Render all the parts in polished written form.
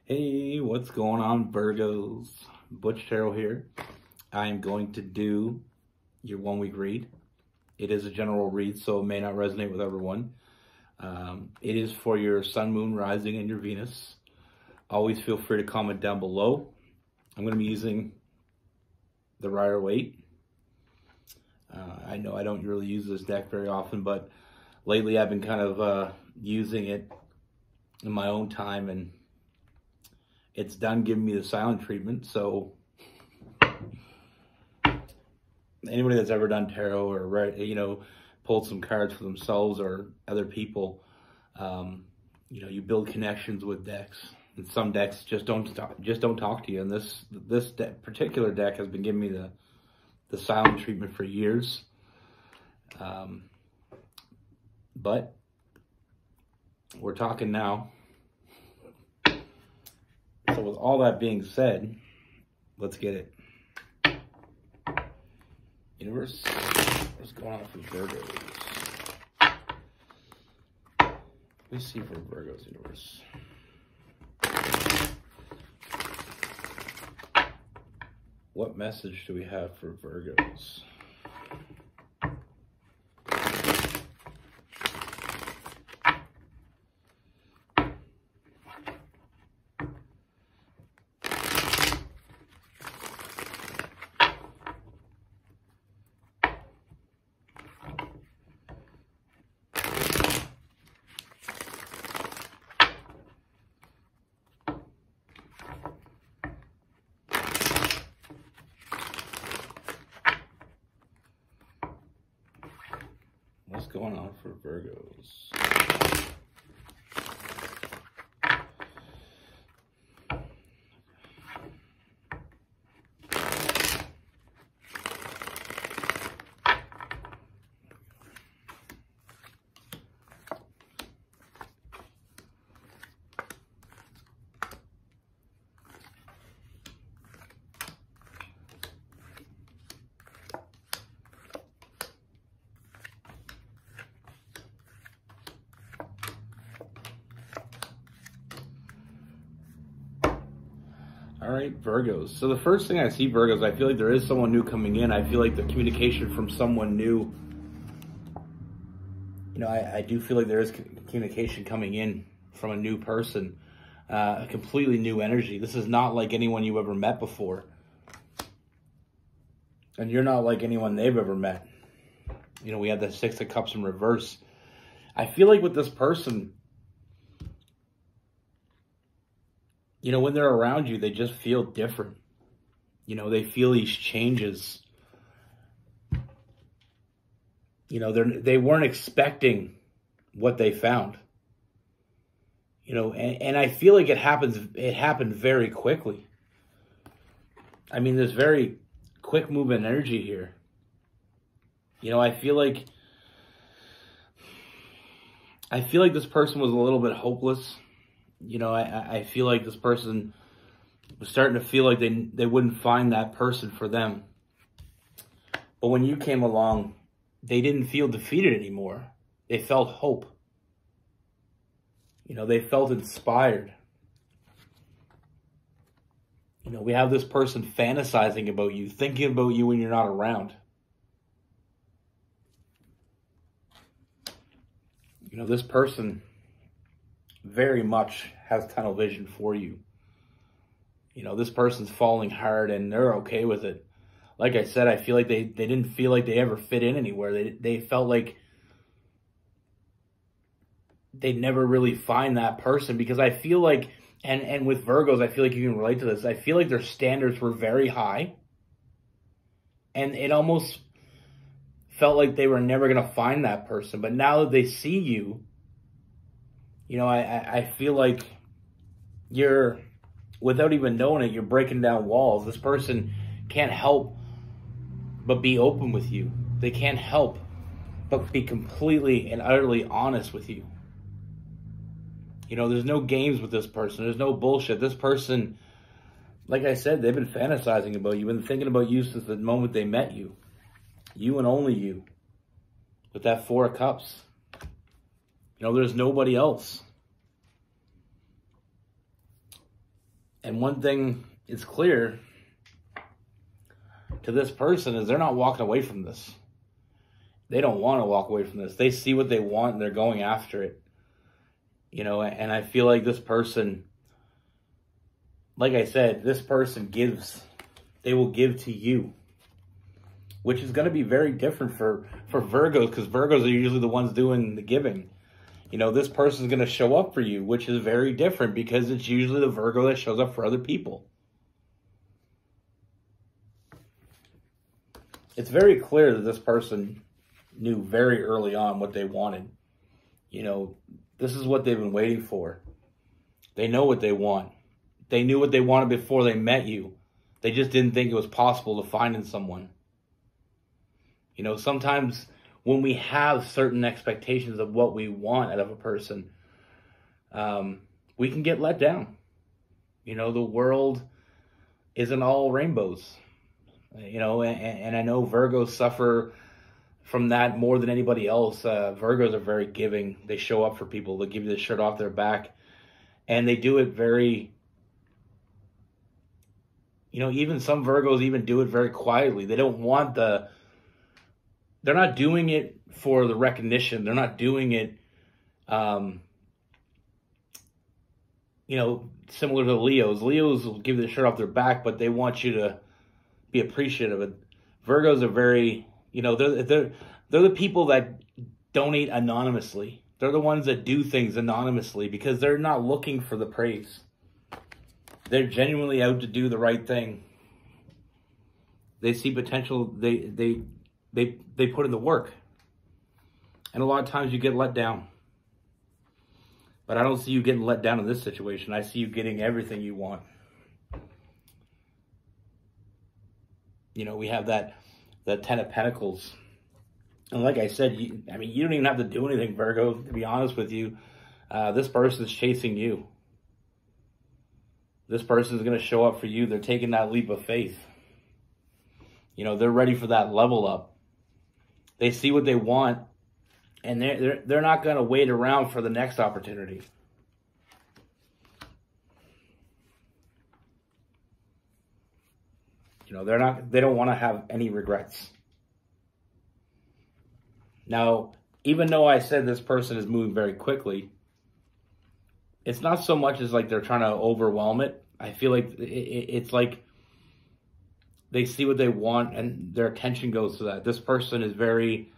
Hey, what's going on, Virgos? Butch here. I'm going to do your 1 week read. It is a general read, so it may not resonate with everyone. It is for your sun, moon, rising, and your Venus. Always feel free to comment down below. I'm going to be using the Rider-Waite. I know I don't really use this deck very often, but lately I've been kind of using it in my own time, and it's done giving me the silent treatment. So anybody that's ever done tarot or read, pulled some cards for themselves or other people, you build connections with decks, and some decks just don't talk to you. And this particular deck has been giving me the silent treatment for years. But we're talking now. So with all that being said, let's get it. Universe, what's going on for Virgos? Let me see for Virgos, universe. What message do we have for Virgos? What's going on for Virgos? All right, Virgos. So the first thing I see, Virgos, I feel like there is someone new coming in. I feel like the communication from someone new, I do feel like there is communication coming in from a new person, a completely new energy. This is not like anyone you ever met before. And you're not like anyone they've ever met. We had the Six of Cups in reverse. I feel like with this person, when they're around you, they just feel different. They feel these changes. They weren't expecting what they found. And I feel like it happened very quickly. I mean, there's very quick movement energy here. I feel like this person was a little bit hopeless. I feel like this person was starting to feel like they wouldn't find that person for them. But when you came along, they didn't feel defeated anymore. They felt hope. They felt inspired. We have this person fantasizing about you, thinking about you when you're not around. This person very much has tunnel vision for you. This person's falling hard and they're okay with it. Like I said, I feel like they didn't feel like they ever fit in anywhere. They felt like they'd never really find that person, because I feel like, and with Virgos, I feel like you can relate to this. I feel like their standards were very high, and it almost felt like they were never going to find that person. But now that they see you, I feel like you're, without even knowing it, you're breaking down walls. This person can't help but be open with you. They can't help but be completely and utterly honest with you. There's no games with this person. There's no bullshit. This person, like I said, they've been fantasizing about you and thinking about you since the moment they met you. You and only you. With that Four of Cups. There's nobody else. And one thing is clear to this person is they're not walking away from this. They don't want to walk away from this. They see what they want and they're going after it. You know, and I feel like this person, like I said, this person gives. They will give to you, which is going to be very different for Virgos, because Virgos are usually the ones doing the giving. You know, this person is going to show up for you, which is very different because it's usually the Virgo that shows up for other people. It's very clear that this person knew very early on what they wanted. You know, this is what they've been waiting for. They know what they want. They knew what they wanted before they met you. They just didn't think it was possible to find in someone. You know, sometimes when we have certain expectations of what we want out of a person, we can get let down. You know, the world isn't all rainbows. You know, and I know Virgos suffer from that more than anybody else. Virgos are very giving. They show up for people. They give you the shirt off their back. And they do it very, you know, even some Virgos even do it very quietly. They don't want the, they're not doing it for the recognition. They're not doing it, you know, similar to Leos. Leos will give you the shirt off their back, but they want you to be appreciative of it. Virgos are very, you know, they're the people that donate anonymously. They're the ones that do things anonymously because they're not looking for the praise. They're genuinely out to do the right thing. They see potential. They put in the work. And a lot of times you get let down. But I don't see you getting let down in this situation. I see you getting everything you want. You know, we have that Ten of Pentacles. And like I said, you don't even have to do anything, Virgo, to be honest with you. This person is chasing you. This person is going to show up for you. They're taking that leap of faith. You know, they're ready for that level up. They see what they want, and they're not going to wait around for the next opportunity. You know, they don't want to have any regrets. Now, even though I said this person is moving very quickly, it's not so much as like they're trying to overwhelm it. I feel like it's like they see what they want and their attention goes to that. This person is very,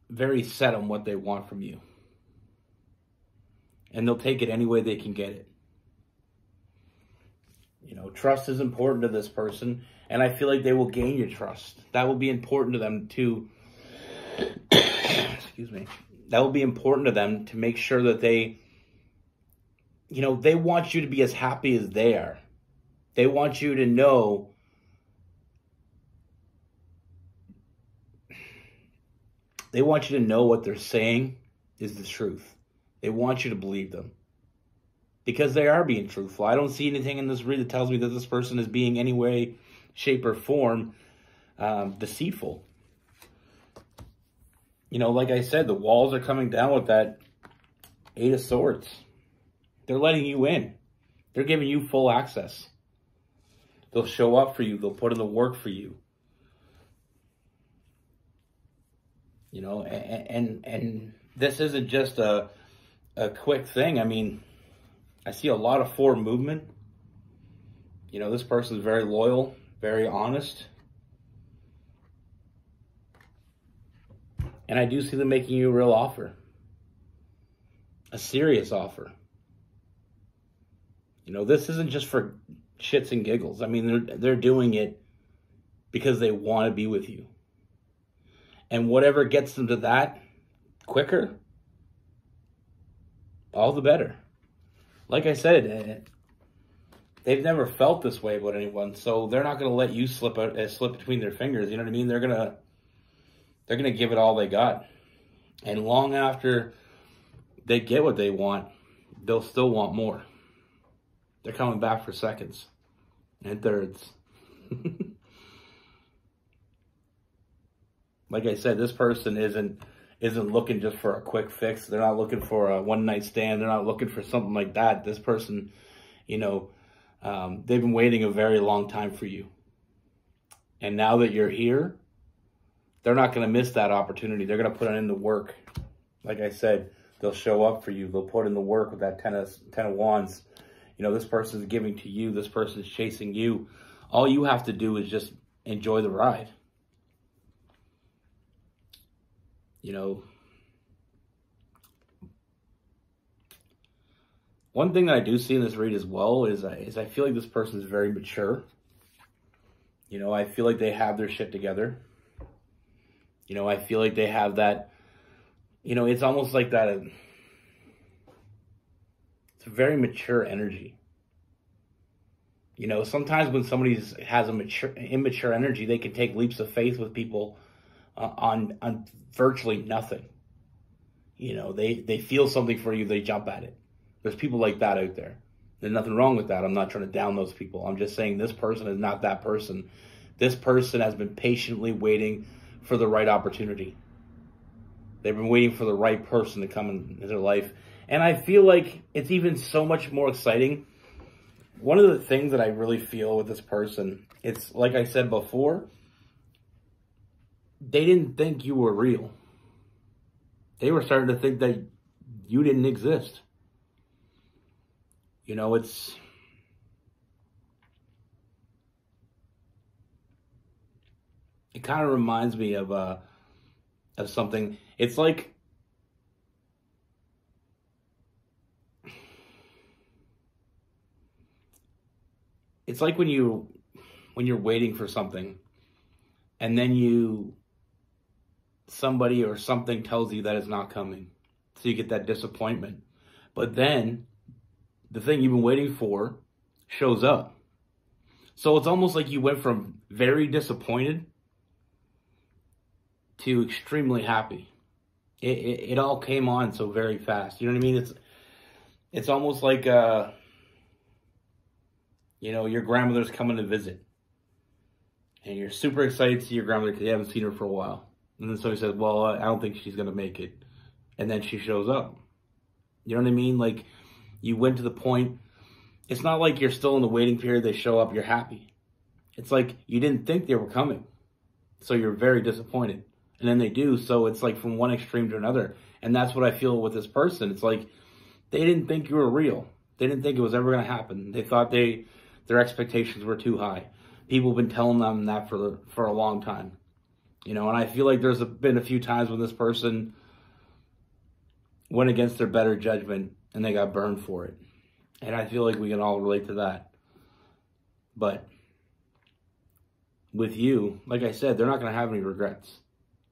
very set on what they want from you. And they'll take it any way they can get it. You know, trust is important to this person. And I feel like they will gain your trust. That will be important to them to, excuse me, that will be important to them to make sure that they, you know, they want you to be as happy as they are. They want you to know what they're saying is the truth. They want you to believe them. Because they are being truthful. I don't see anything in this read that tells me that this person is being any way, shape, or form deceitful. You know, like I said, the walls are coming down with that Eight of Swords. They're letting you in. They're giving you full access. They'll show up for you. They'll put in the work for you. You know, and this isn't just a quick thing. I mean, I see a lot of forward movement. You know, this person is very loyal, very honest. And I do see them making you a real offer. A serious offer. You know, this isn't just for shits and giggles. I mean, they're doing it because they want to be with you. And whatever gets them to that quicker, all the better. Like I said, they've never felt this way about anyone, so they're not going to let you slip between their fingers. You know what I mean? They're gonna give it all they got, and long after they get what they want, they'll still want more. They're coming back for seconds and thirds. Like I said, this person isn't isn't looking just for a quick fix. They're not looking for a one-night stand. They're not looking for something like that. This person, you know, they've been waiting a very long time for you. And now that you're here, they're not going to miss that opportunity. They're going to put in the work. Like I said, they'll show up for you. They'll put in the work with that Ten of Wands. You know, this person's giving to you. This person's chasing you. All you have to do is just enjoy the ride. You know, one thing that I do see in this read as well is I feel like this person is very mature. You know, I feel like they have their shit together. You know, I feel like they have that, you know, it's almost like that. It's a very mature energy. You know, sometimes when somebody has immature energy, they can take leaps of faith with people on virtually nothing. You know, they feel something for you, they jump at it. There's people like that out there. There's nothing wrong with that. I'm not trying to down those people. I'm just saying this person is not that person. This person has been patiently waiting for the right opportunity. They've been waiting for the right person to come into their life. And I feel like it's even so much more exciting. One of the things that I really feel with this person, it's like I said before, they didn't think you were real. They were starting to think that you didn't exist. You know, it kind of reminds me of something. It's like when you're waiting for something, and then somebody or something tells you that it's not coming, so you get that disappointment. But then the thing you've been waiting for shows up. So it's almost like you went from very disappointed to extremely happy. It all came on so very fast. You know what I mean? It's almost like, you know, your grandmother's coming to visit. And you're super excited to see your grandmother because you haven't seen her for a while. And then somebody says, well, I don't think she's going to make it. And then she shows up. You know what I mean? Like, you went to the point. It's not like you're still in the waiting period. They show up, you're happy. It's like you didn't think they were coming. So you're very disappointed. And then they do. So it's like from one extreme to another. And that's what I feel with this person. It's like they didn't think you were real. They didn't think it was ever going to happen. They thought their expectations were too high. People have been telling them that for a long time. You know, and I feel like there's been a few times when this person went against their better judgment and they got burned for it. And I feel like we can all relate to that. But with you, like I said, they're not going to have any regrets.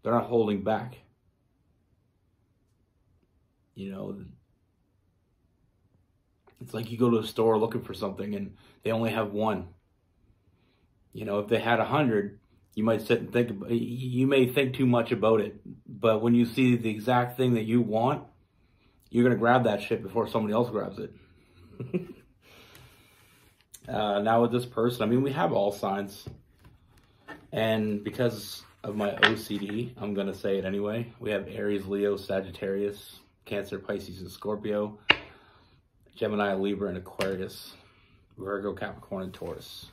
They're not holding back. You know, it's like you go to a store looking for something and they only have one. You know, if they had 100, you might sit and think, you may think too much about it. But when you see the exact thing that you want, you're going to grab that shit before somebody else grabs it. Now with this person, I mean, we have all signs. And because of my OCD, I'm going to say it anyway. We have Aries, Leo, Sagittarius, Cancer, Pisces, and Scorpio. Gemini, Libra, and Aquarius. Virgo, Capricorn, and Taurus.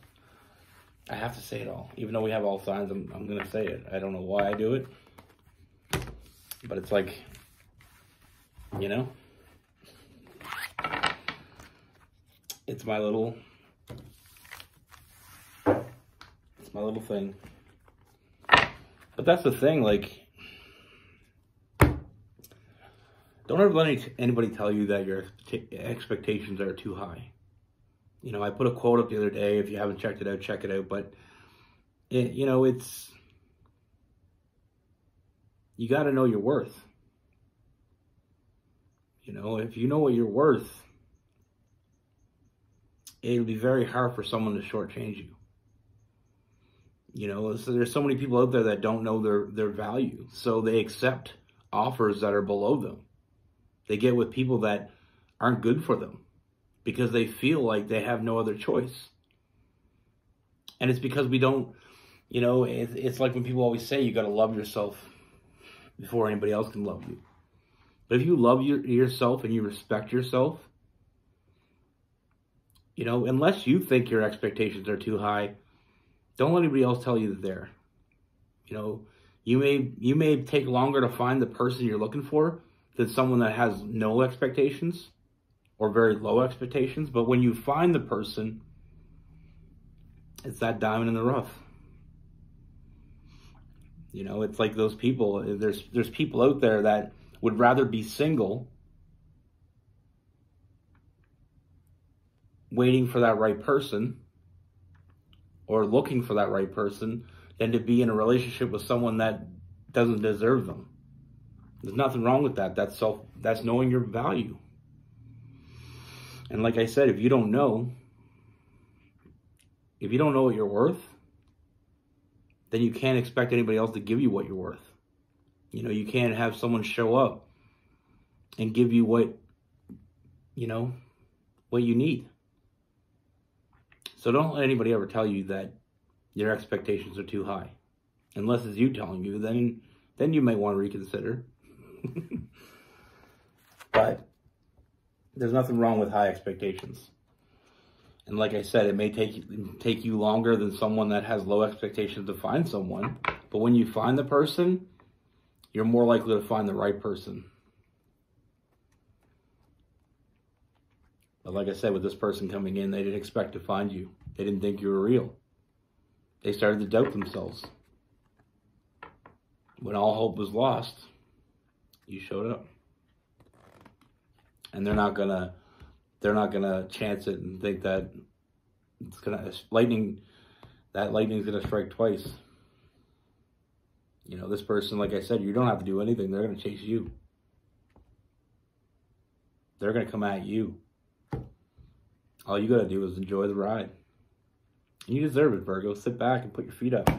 I have to say it all. Even though we have all signs, I'm going to say it. I don't know why I do it. But it's like, you know, it's my little thing. But that's the thing, like, don't ever let anybody tell you that your expectations are too high. You know, I put a quote up the other day. If you haven't checked it out, check it out. But, you know, you got to know your worth. You know, if you know what you're worth, it'll be very hard for someone to shortchange you. You know, so there's so many people out there that don't know their value. So they accept offers that are below them. They get with people that aren't good for them because they feel like they have no other choice. And it's because we don't, you know, it's like when people always say you got to love yourself before anybody else can love you. But if you love yourself and you respect yourself, you know, unless you think your expectations are too high, don't let anybody else tell you that they're. You know, you may take longer to find the person you're looking for than someone that has no expectations or very low expectations. But when you find the person, it's that diamond in the rough. You know, it's like those people. There's people out there that would rather be single, waiting for that right person or looking for that right person, than to be in a relationship with someone that doesn't deserve them. There's nothing wrong with that. That's knowing your value. And like I said, if you don't know what you're worth, then you can't expect anybody else to give you what you're worth. You know, you can't have someone show up and give you what you need. So don't let anybody ever tell you that your expectations are too high. Unless it's you telling you, then you might want to reconsider. But there's nothing wrong with high expectations. And like I said, it may take you longer than someone that has low expectations to find someone. But when you find the person, you're more likely to find the right person. But like I said, with this person coming in, they didn't expect to find you. They didn't think you were real. They started to doubt themselves. When all hope was lost, you showed up. And they're not gonna chance it and think that lightning's gonna strike twice. You know, this person, like I said, you don't have to do anything. They're gonna chase you. They're gonna come at you. All you gotta do is enjoy the ride. And you deserve it, Virgo. Sit back and put your feet up.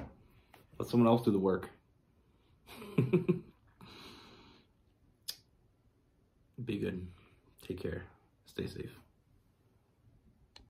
Let someone else do the work. Be good. Take care. Stay safe.